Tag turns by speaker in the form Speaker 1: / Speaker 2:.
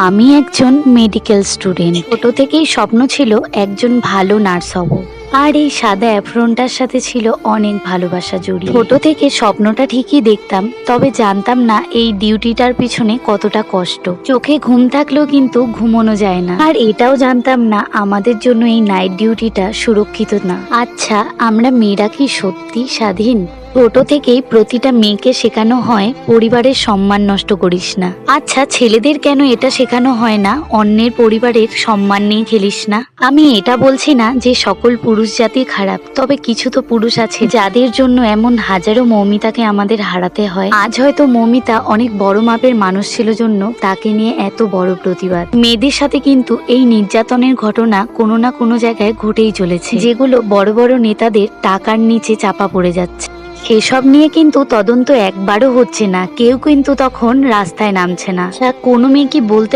Speaker 1: আমি একজন medical student. ছোট থেকেই স্বপ্ন ছিল একজন ভালো নার্স হব। আর এই সাদা অ্যাপ্রনটার সাথে ছিল অনেক ভালোবাসা জড়িয়ে। ছোট থেকে স্বপ্নটা ঠিকই দেখতাম, তবে জানতাম না এই ডিউটিটার পিছনে কতটা কষ্ট। চোখে ঘুম থাকলেও কিন্তু ঘুমোনো যায় না। আর এটাও জানতাম না আমাদের জন্য এই নাইট ডিউটিটা সুরক্ষিত না। আচ্ছা, আমরা মেয়েরা কি সত্যি স্বাধীন? ছোট থেকেই প্রতিটা মেয়েকে শেখানো হয় পরিবারের সম্মান নষ্ট করিস না। আচ্ছা, ছেলেদের কেন এটা শেখানো হয় না অন্যের পরিবারের সম্মান নিয়ে খেলিস না? আমি এটা বলছি না যে সকল পুরুষ জাতি খারাপ, তবে কিছু তো পুরুষ আছে যাদের জন্য এমন হাজারো মৌমিতাকে আমাদের হারাতে হয়। আজ হয়তো মৌমিতা অনেক বড় মাপের মানুষ ছিল জন্য তাকে নিয়ে এত বড় প্রতিবাদ। মেয়েদের সাথে কিন্তু এই নির্যাতনের ঘটনা কোনো না কোনো জায়গায় ঘটেই চলেছে, যেগুলো বড় বড় নেতাদের টাকার নিচে চাপা পড়ে যাচ্ছে। সেসব নিয়ে কিন্তু তদন্ত একবারও হচ্ছে না, কেউ কিন্তু তখন রাস্তায় নামছে না। কোনো মেয়ে কি বলতে